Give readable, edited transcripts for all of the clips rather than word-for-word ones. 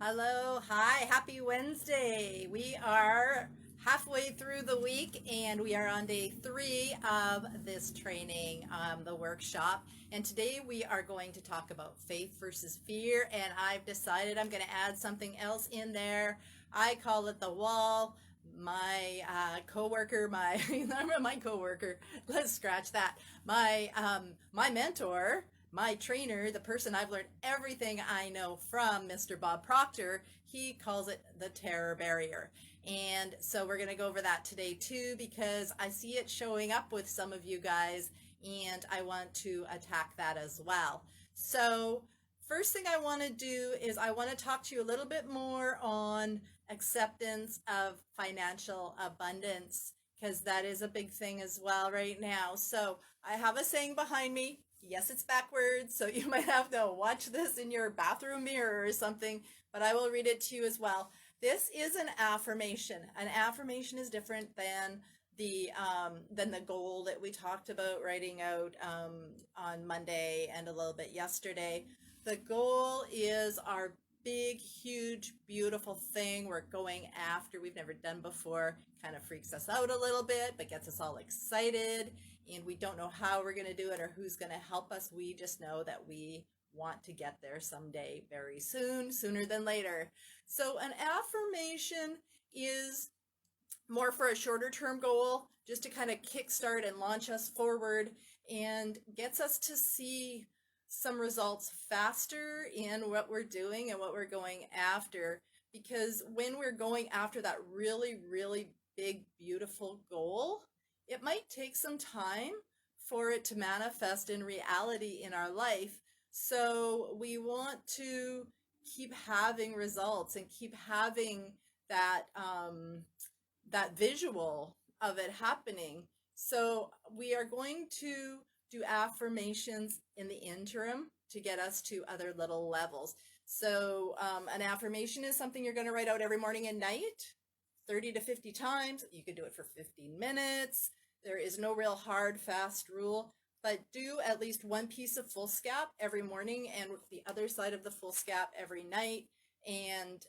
Hello, hi, happy Wednesday. We are halfway through the week and we are on day 3 of this training, the workshop. And today we are going to talk about faith versus fear. And I've decided I'm going to add something else in there. I call it the wall. My coworker, my coworker, let's scratch that. My mentor, my trainer, the person I've learned everything I know from, Mr. Bob Proctor, he calls it the terror barrier. And so we're going to go over that today too, because I see it showing up with some of you guys and I want to attack that as well. So first thing I want to do is I want to talk to you a little bit more on acceptance of financial abundance, because that is a big thing as well right now. So I have a saying behind me. Yes, it's backwards, so you might have to watch this in your bathroom mirror or something, but I will read it to you as well. This is an affirmation. An affirmation is different than the goal that we talked about writing out on Monday and a little bit yesterday. The goal is our big, huge, beautiful thing we're going after we've never done before. Kind of freaks us out a little bit, but gets us all excited. And we don't know how we're going to do it or who's going to help us. We just know that we want to get there someday, very soon, sooner than later. So an affirmation is more for a shorter term goal, just to kind of kickstart and launch us forward and gets us to see some results faster in what we're doing and what we're going after. Because when we're going after that really, really big, beautiful goal, it might take some time for it to manifest in reality in our life. So we want to keep having results and keep having that visual of it happening. So we are going to do affirmations in the interim to get us to other little levels. So an affirmation is something you're going to write out every morning and night, 30 to 50 times. You could do it for 15 minutes. There is no real hard, fast rule, but do at least one piece of foolscap every morning and the other side of the foolscap every night, and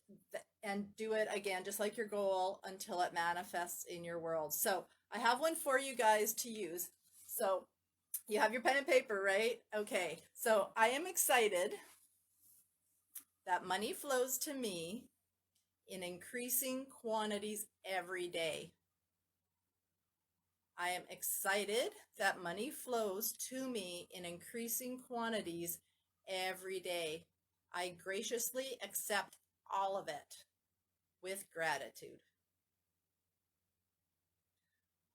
do it again, just like your goal, until it manifests in your world. So I have one for you guys to use. So you have your pen and paper, right? Okay. So I am excited that money flows to me in increasing quantities every day. I am excited that money flows to me in increasing quantities every day. I graciously accept all of it with gratitude.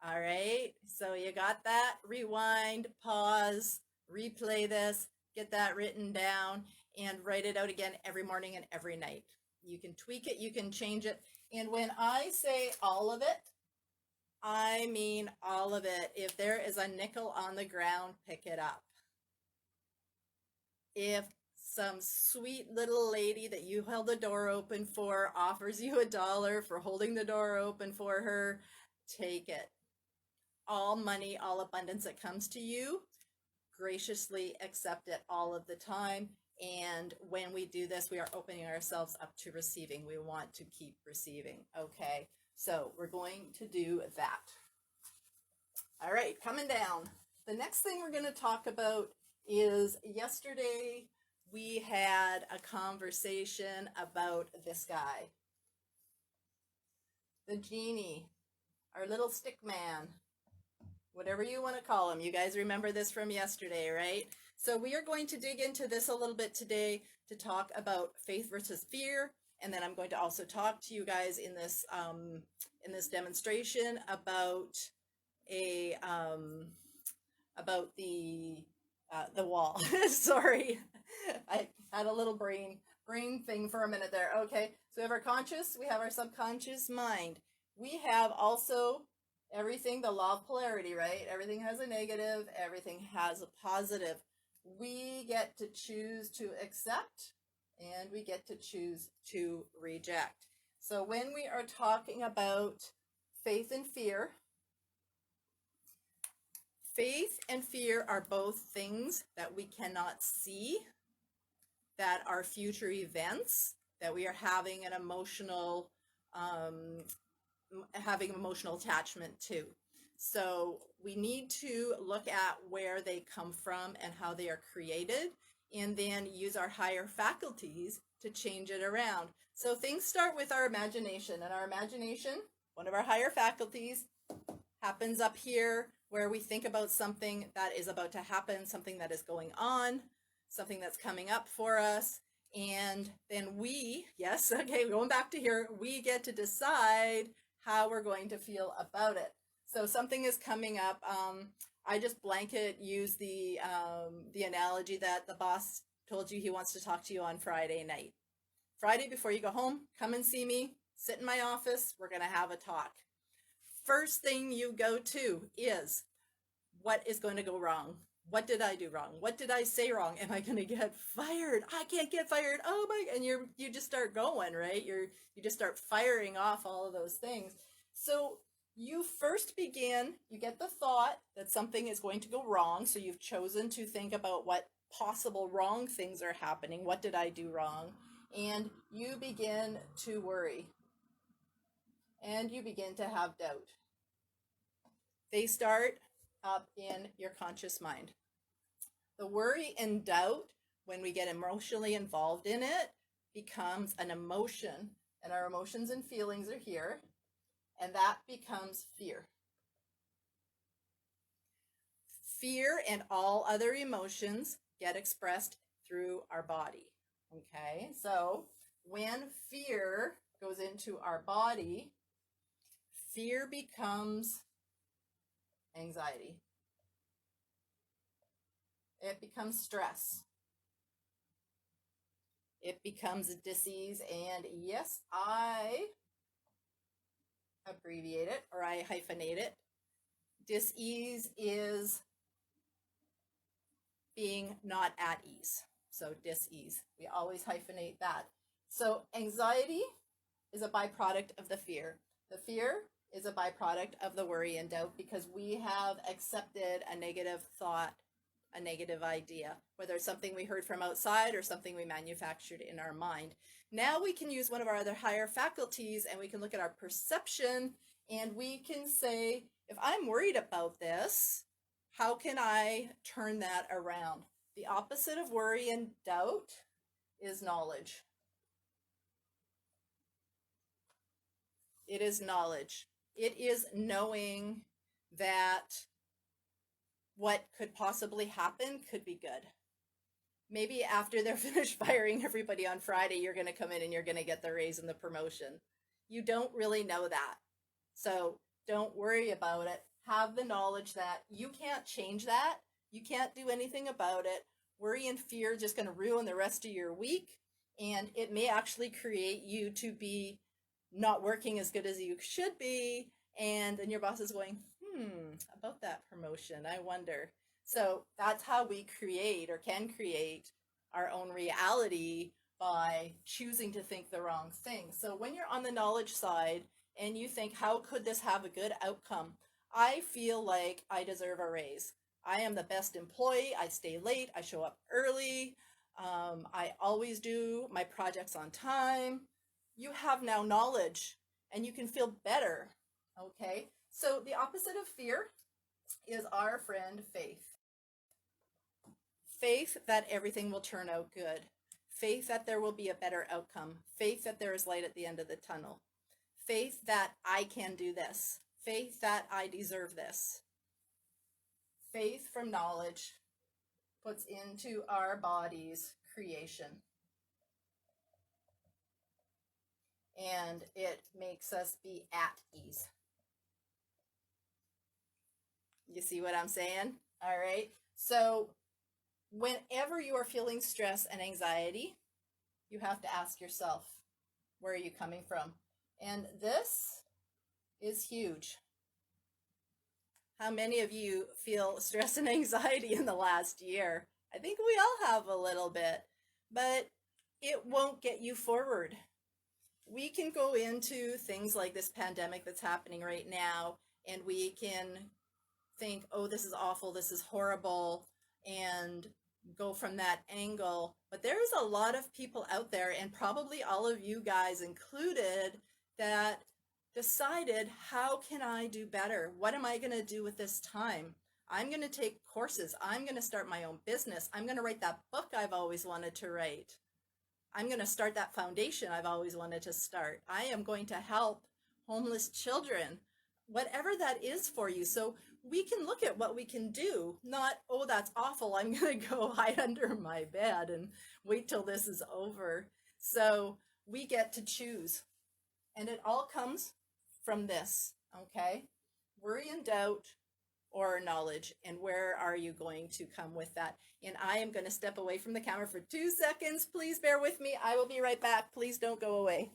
All right, so you got that? Rewind, pause, replay this, get that written down, and write it out again every morning and every night. You can tweak it, you can change it. And when I say all of it, I mean all of it. If there is a nickel on the ground, pick it up. If some sweet little lady that you held the door open for offers you $1 for holding the door open for her, take it. All money, all abundance that comes to you, graciously accept it all of the time. And when we do this, we are opening ourselves up to receiving. We want to keep receiving. Okay, so we're going to do that. All right, coming down. The next thing we're going to talk about is yesterday we had a conversation about this guy, the genie, our little stick man, whatever you want to call him. You guys remember this from yesterday, right? So we are going to dig into this a little bit today to talk about faith versus fear. And then I'm going to also talk to you guys in this demonstration about the wall. Sorry, I had a little brain thing for a minute there. Okay, so we have our conscious, we have our subconscious mind. We have also everything, the law of polarity, right? Everything has a negative, everything has a positive. We get to choose to accept and we get to choose to reject. So when we are talking about faith and fear are both things that we cannot see, that are future events, that we are having an emotional attachment to. So we need to look at where they come from and how they are created, and then use our higher faculties to change it around. So things start with our imagination, and our imagination, one of our higher faculties, happens up here where we think about something that is about to happen, something that is going on, something that's coming up for us. And then we, yes, okay, going back to here, we get to decide how we're going to feel about it. So something is coming up. I just blanket use the analogy that the boss told you he wants to talk to you on Friday night. Friday before you go home, come and see me, sit in my office, we're going to have a talk. First thing you go to is, what is going to go wrong? What did I do wrong? What did I say wrong? Am I going to get fired? I can't get fired. Oh my, and you just start going, right? You just start firing off all of those things. So you first begin, you get the thought that something is going to go wrong. So you've chosen to think about what possible wrong things are happening. What did I do wrong? And you begin to worry. And you begin to have doubt. They start up in your conscious mind. The worry and doubt, when we get emotionally involved in it, becomes an emotion. And our emotions and feelings are here. And that becomes fear. Fear and all other emotions get expressed through our body. Okay, so when fear goes into our body, fear becomes anxiety. It becomes stress. It becomes dis-ease, and yes, I abbreviate it or I hyphenate it. Dis-ease is being not at ease. So dis-ease. We always hyphenate that. So anxiety is a byproduct of the fear. The fear is a byproduct of the worry and doubt because we have accepted a negative thought, a negative idea, whether it's something we heard from outside or something we manufactured in our mind. Now we can use one of our other higher faculties and we can look at our perception and we can say, if I'm worried about this, how can I turn that around? The opposite of worry and doubt is knowledge. It is knowledge. It is knowing that what could possibly happen could be good. Maybe after they're finished firing everybody on Friday, you're going to come in and you're going to get the raise and the promotion. You don't really know that. So don't worry about it. Have the knowledge that you can't change that. You can't do anything about it. Worry and fear are just going to ruin the rest of your week. And it may actually create you to be not working as good as you should be. And then your boss is going, about that promotion, I wonder. So that's how we create or can create our own reality by choosing to think the wrong thing. So when you're on the knowledge side and you think, how could this have a good outcome? I feel like I deserve a raise. I am the best employee. I stay late. I show up early. I always do my projects on time. You have now knowledge and you can feel better. Okay. So the opposite of fear is our friend faith. Faith that everything will turn out good. Faith that there will be a better outcome. Faith that there is light at the end of the tunnel. Faith that I can do this. Faith that I deserve this. Faith from knowledge puts into our bodies creation. And it makes us be at ease. You see what I'm saying? All right. So whenever you are feeling stress and anxiety, you have to ask yourself, where are you coming from? And this is huge. How many of you feel stress and anxiety in the last year? I think we all have a little bit, but it won't get you forward. We can go into things like this pandemic that's happening right now, and we can think, oh, this is awful, this is horrible, and go from that angle. But there's a lot of people out there, and probably all of you guys included, that decided, how can I do better? What am I going to do with this time? I'm going to take courses. I'm going to start my own business. I'm going to write that book I've always wanted to write. I'm going to start that foundation I've always wanted to start. I am going to help homeless children, whatever that is for you. So we can look at what we can do, not, oh, that's awful, I'm going to go hide under my bed and wait till this is over. So we get to choose. And it all comes from this, okay? Worry and doubt or knowledge, and where are you going to come with that? And I am going to step away from the camera for 2 seconds. Please bear with me. I will be right back. Please don't go away.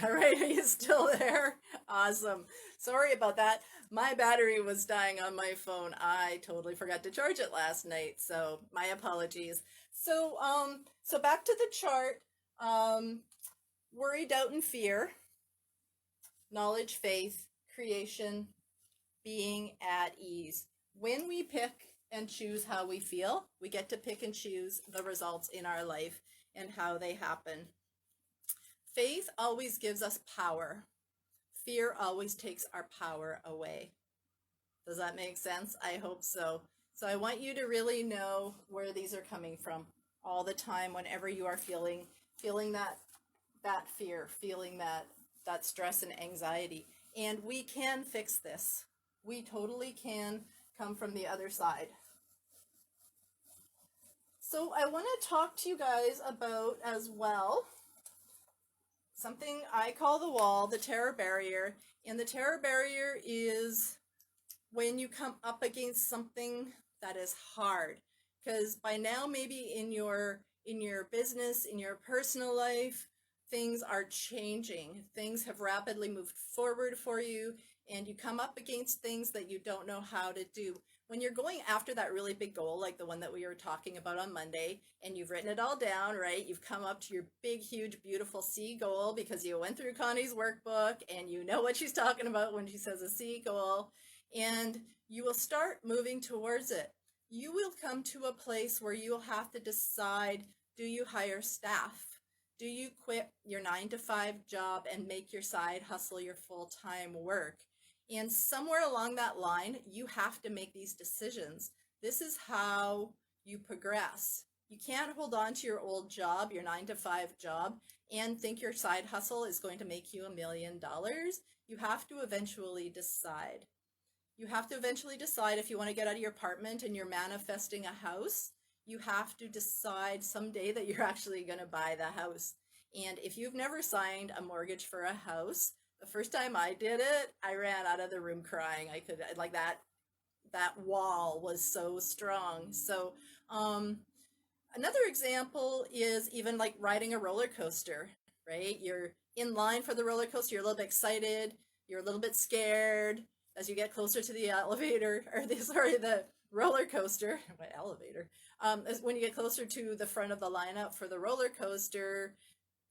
All right, are you still there? Awesome. Sorry about that. My battery was dying on my phone. I totally forgot to charge it last night, so my apologies. So back to the chart. Worry, doubt, and fear. Knowledge, faith, creation, being at ease. When we pick and choose how we feel, we get to pick and choose the results in our life and how they happen. Faith always gives us power. Fear always takes our power away. Does that make sense? I hope so. So I want you to really know where these are coming from all the time whenever you are feeling that fear, feeling that stress and anxiety. And we can fix this. We totally can come from the other side. So I want to talk to you guys about as well something I call the wall, the terror barrier. And the terror barrier is when you come up against something that is hard. Because by now, maybe in your business, in your personal life, things are changing. Things have rapidly moved forward for you, and you come up against things that you don't know how to do. When you're going after that really big goal, like the one that we were talking about on Monday, and you've written it all down, right? You've come up to your big, huge, beautiful C goal because you went through Connie's workbook and you know what she's talking about when she says a C goal, and you will start moving towards it. You will come to a place where you'll have to decide, do you hire staff? Do you quit your 9-to-5 job and make your side hustle your full-time work? And somewhere along that line, you have to make these decisions. This is how you progress. You can't hold on to your old job, your 9-to-5 job, and think your side hustle is going to make you $1 million. You have to eventually decide. You have to eventually decide if you want to get out of your apartment and you're manifesting a house. You have to decide someday that you're actually going to buy the house. And if you've never signed a mortgage for a house, the first time I did it, I ran out of the room crying. I could, like, that wall was so strong. So another example is even like riding a roller coaster, right? You're in line for the roller coaster, you're a little bit excited, you're a little bit scared as you get closer to the elevator, or the roller coaster, my elevator. When you get closer to the front of the lineup for the roller coaster,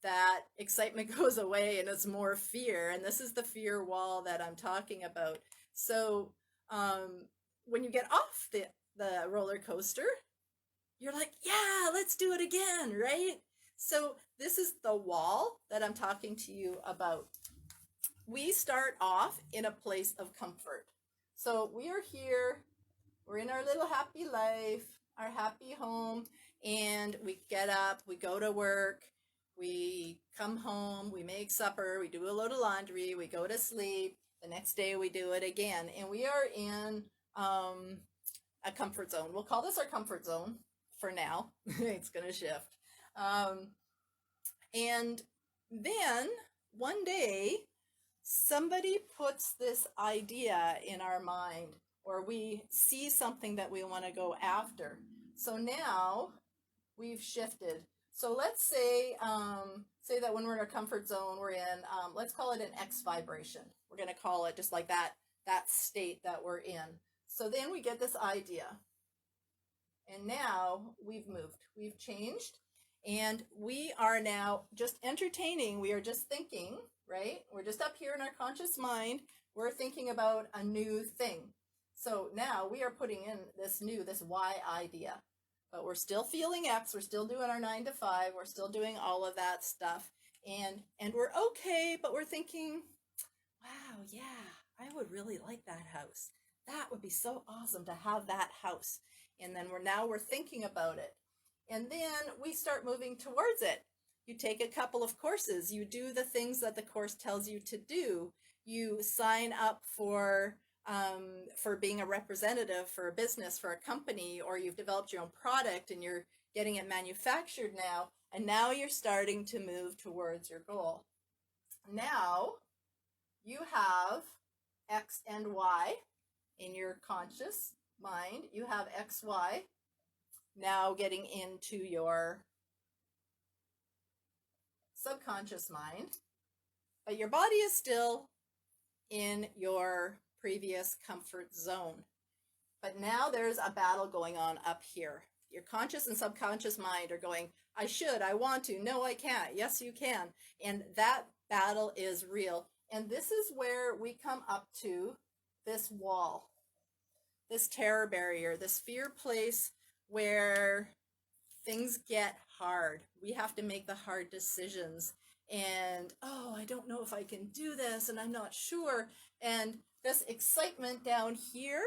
that excitement goes away and it's more fear. And this is the fear wall that I'm talking about. So when you get off the roller coaster, you're like, yeah, let's do it again, right? So this is the wall that I'm talking to you about. We start off in a place of comfort. So we are here, we're in our little happy life, our happy home, and we get up, we go to work, we come home, we make supper, we do a load of laundry, we go to sleep, the next day we do it again, and we are in a comfort zone. We'll call this our comfort zone for now. It's going to shift. And then one day, somebody puts this idea in our mind, or we see something that we want to go after. So now we've shifted. So let's say, say that when we're in our comfort zone, we're in, let's call it an X vibration. We're going to call it just like that state that we're in. So then we get this idea. And now we've moved, we've changed, and we are now just entertaining. We are just thinking, right? We're just up here in our conscious mind. We're thinking about a new thing. So now we are putting in this Y idea. But we're still feeling X, we're still doing our 9 to 5, we're still doing all of that stuff. And we're okay, but we're thinking, wow, yeah, I would really like that house. That would be so awesome to have that house. And then we're thinking about it. And then we start moving towards it. You take a couple of courses, you do the things that the course tells you to do. You sign up for being a representative for a business, for a company, or you've developed your own product and you're getting it manufactured now, and now you're starting to move towards your goal. Now you have X and Y in your conscious mind. You have XY now getting into your subconscious mind, but your body is still in your previous comfort zone. But now there's a battle going on up here. Your conscious and subconscious mind are going, I should, I want to, no, I can't, yes, you can. And that battle is real. And this is where we come up to this wall, this terror barrier, this fear place where things get hard. We have to make the hard decisions. And, oh, I don't know if I can do this, and I'm not sure. And this excitement down here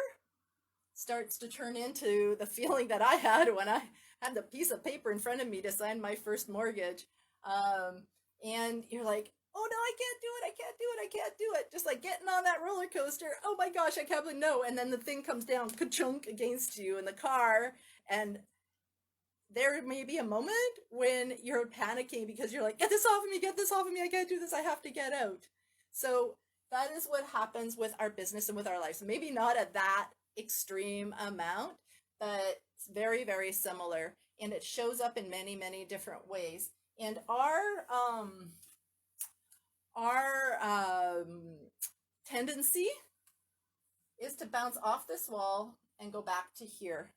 starts to turn into the feeling that I had when I had the piece of paper in front of me to sign my first mortgage. And you're like, oh no, I can't do it, I can't do it, I can't do it. Just like getting on that roller coaster. Oh my gosh, I can't believe no. And then the thing comes down, ka-chunk, against you in the car. And there may be a moment when you're panicking because you're like, get this off of me, get this off of me, I can't do this, I have to get out. So that is what happens with our business and with our lives. Maybe not at that extreme amount, but it's very, very similar. And it shows up in many, many different ways. And our tendency is to bounce off this wall and go back to here.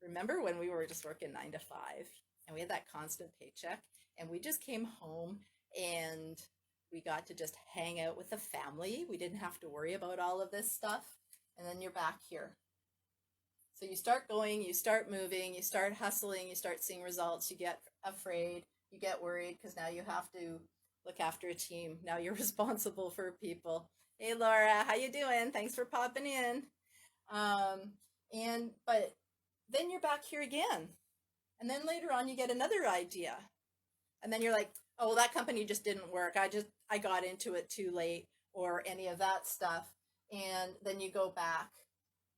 Remember when we were just working 9 to 5 and we had that constant paycheck and we just came home and we got to just hang out with the family. We didn't have to worry about all of this stuff. And then you're back here. So you start going, you start moving, you start hustling, you start seeing results, you get afraid, you get worried because now you have to look after a team. Now you're responsible for people. Hey Laura, how you doing? Thanks for popping in. But then you're back here again. And then later on you get another idea. And then you're like, oh, well, that company just didn't work. I got into it too late, or any of that stuff. And then you go back.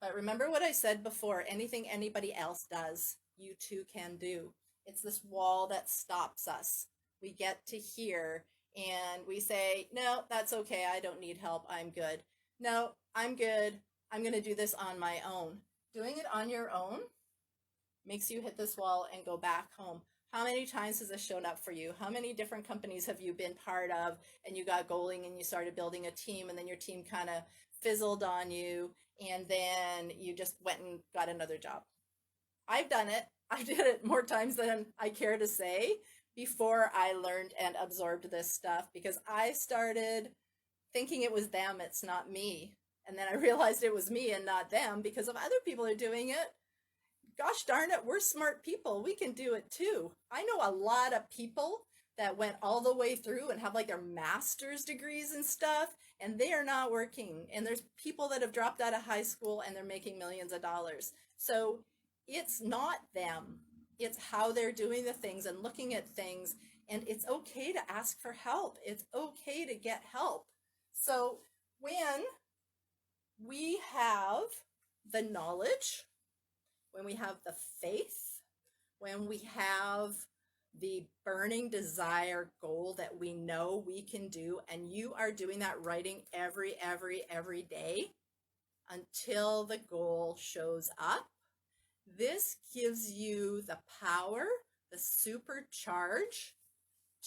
But remember what I said before, anything anybody else does, you too can do. It's this wall that stops us. We get to here and we say, no, that's okay. I don't need help. I'm good. No, I'm good. I'm going to do this on my own. Doing it on your own makes you hit this wall and go back home. How many times has this shown up for you? How many different companies have you been part of and you got going and you started building a team and then your team kind of fizzled on you and then you just went and got another job? I've done it. I did it more times than I care to say before I learned and absorbed this stuff, because I started thinking it was them, it's not me. And then I realized it was me and not them because of other people are doing it. Gosh darn it, we're smart people. We can do it too. I know a lot of people that went all the way through and have like their master's degrees and stuff, and they are not working. And there's people that have dropped out of high school and they're making millions of dollars. So it's not them. It's how they're doing the things and looking at things. And it's okay to ask for help. It's okay to get help. So when we have the knowledge, when we have the faith, when we have the burning desire goal that we know we can do, and you are doing that writing every day until the goal shows up. This gives you the power, the supercharge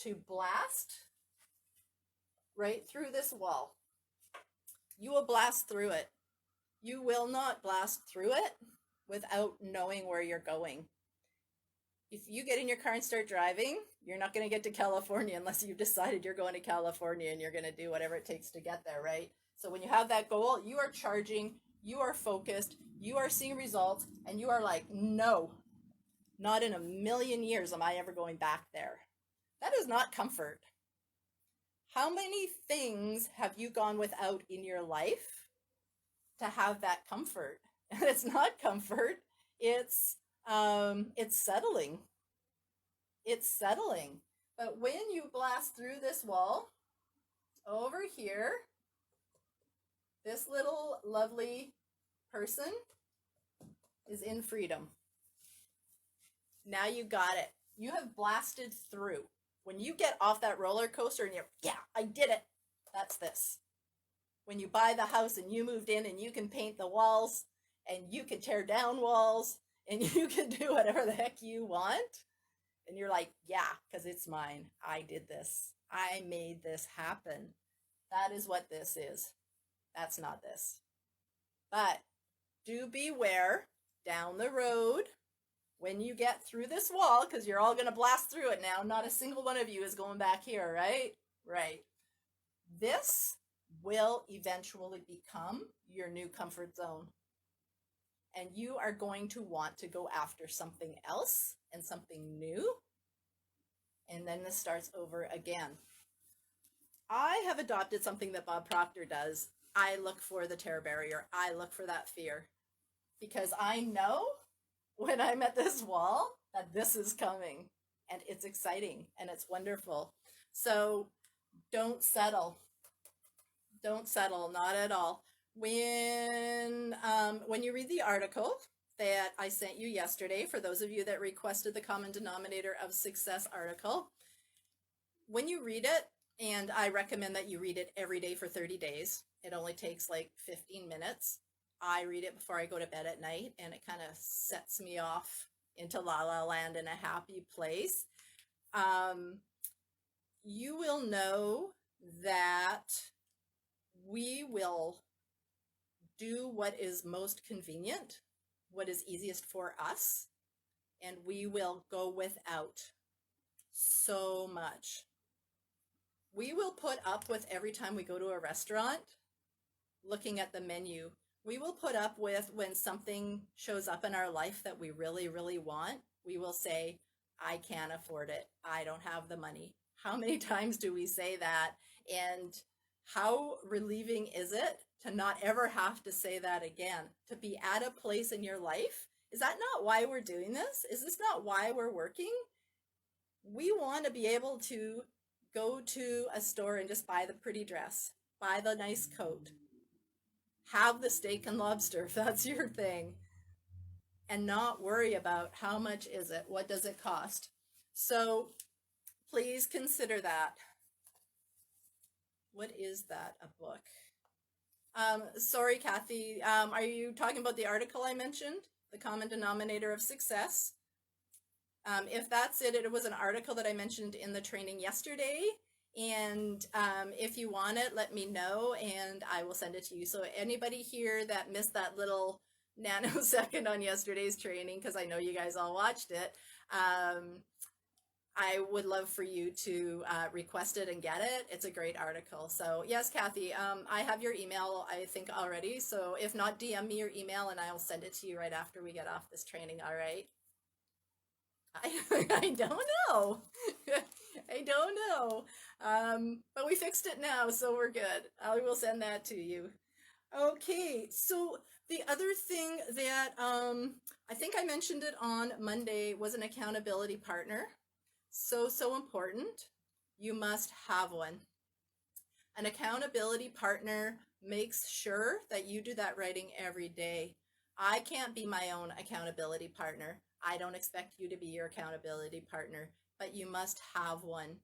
to blast right through this wall. You will blast through it. You will not blast through it without knowing where you're going. If you get in your car and start driving, you're not going to get to California unless you've decided you're going to California and you're going to do whatever it takes to get there, right? So when you have that goal, you are charging, you are focused, you are seeing results, and you are like, no, not in a million years am I ever going back there. That is not comfort. How many things have you gone without in your life to have that comfort? And it's not comfort, it's settling. It's settling. But when you blast through this wall, over here, this little lovely person is in freedom. Now you got it. You have blasted through. When you get off that roller coaster and you're, yeah, I did it. That's this. When you buy the house and you moved in and you can paint the walls and you can tear down walls and you can do whatever the heck you want. And you're like, yeah, because it's mine. I did this. I made this happen. That is what this is. That's not this. But do beware down the road when you get through this wall, because you're all going to blast through it now. Not a single one of you is going back here, right? Right. This will eventually become your new comfort zone. And you are going to want to go after something else and something new. And then this starts over again. I have adopted something that Bob Proctor does. I look for the terror barrier. I look for that fear. Because I know when I'm at this wall that this is coming. And it's exciting and it's wonderful. So don't settle. Don't settle, not at all. When you read the article that I sent you yesterday, for those of you that requested the Common Denominator of Success article, when you read it, and I recommend that you read it every day for 30 days. It only takes like 15 minutes. I read it before I go to bed at night, and it kind of sets me off into La La Land in a happy place. You will know that we will do what is most convenient, what is easiest for us, and we will go without so much. We will put up with every time we go to a restaurant, looking at the menu. We will put up with when something shows up in our life that we really, really want. We will say, I can't afford it. I don't have the money. How many times do we say that? And how relieving is it to not ever have to say that again? To be at a place in your life? Is that not why we're doing this? Is this not why we're working? We want to be able to go to a store and just buy the pretty dress, buy the nice coat, have the steak and lobster if that's your thing, and not worry about how much is it, what does it cost. So please consider that. What is that, a book? Sorry, Kathy, are you talking about the article I mentioned, The Common Denominator of Success? If that's it, it was an article that I mentioned in the training yesterday. And if you want it, let me know and I will send it to you. So anybody here that missed that little nanosecond on yesterday's training, because I know you guys all watched it, I would love for you to request it and get it. It's a great article. So yes, Kathy, I have your email, I think, already. So if not, DM me your email and I'll send it to you right after we get off this training, all right? I don't know. I don't know. But we fixed it now, so we're good. I will send that to you. Okay, so the other thing that I think I mentioned it on Monday was an accountability partner. So important. You must have one. An accountability partner makes sure that you do that writing every day. I can't be my own accountability partner. I don't expect you to be your accountability partner. but you must have one.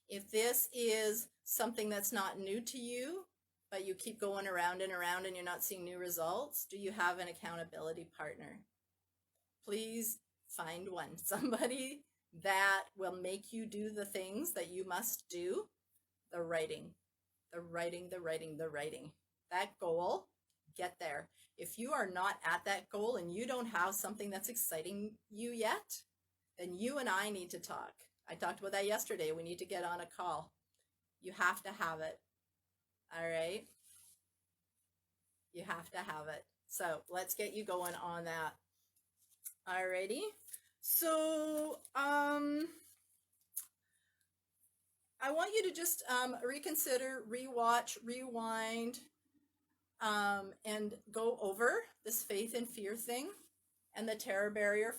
If this is something that's not new to you, but you keep going around and around and you're not seeing new results, do you have an accountability partner? Please find one, somebody that will make you do the things that you must do. The writing, the writing, the writing, the writing. That goal, get there. If you are not at that goal and you don't have something that's exciting you yet, then you and I need to talk. I talked about that yesterday. We need to get on a call. You have to have it. All right? You have to have it. So let's get you going on that. Alrighty. So I want you to just reconsider, rewatch, rewind, and go over this faith and fear thing and the terror barrier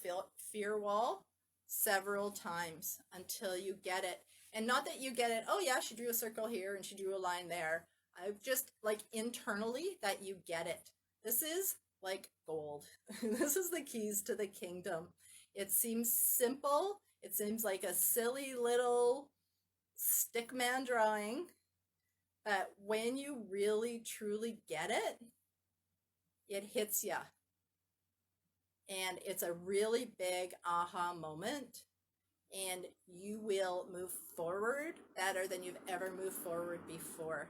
fear wall several times until you get it. And not that you get it, oh yeah, she drew a circle here and she drew a line there. I just like internally that you get it. This is like gold. This is the keys to the kingdom. It seems simple. It seems like a silly little stickman drawing, but when you really truly get it, it hits you. And it's a really big aha moment, and you will move forward better than you've ever moved forward before.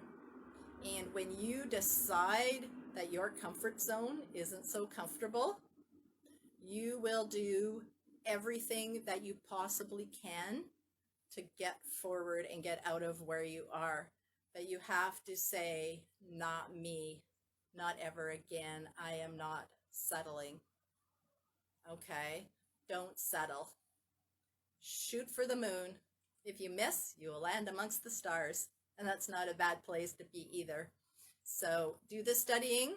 And when you decide that your comfort zone isn't so comfortable, you will do everything that you possibly can to get forward and get out of where you are. But you have to say, not me, not ever again. I am not settling. Okay? Don't settle. Shoot for the moon. If you miss, you will land amongst the stars. And that's not a bad place to be either. So do the studying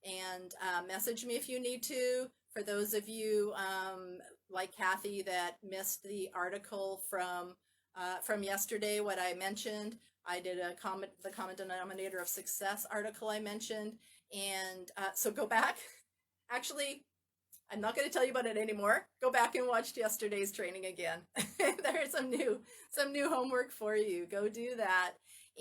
and message me if you need to. For those of you like Kathy that missed the article from yesterday, what I mentioned, I did the common denominator of success article I mentioned. And so go back. Actually, I'm not going to tell you about it anymore. Go back and watch yesterday's training again. There's some new homework for you. Go do that.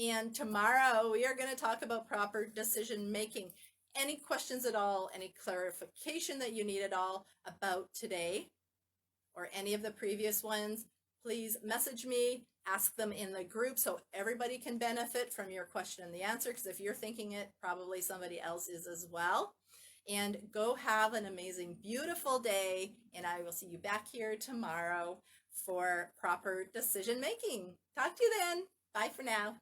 And tomorrow we are going to talk about proper decision making. Any questions at all, any clarification that you need at all about today or any of the previous ones, please message me, ask them in the group so everybody can benefit from your question and the answer, because if you're thinking it, probably somebody else is as well. And go have an amazing, beautiful day, and I will see you back here tomorrow for proper decision making. Talk to you then. Bye for now.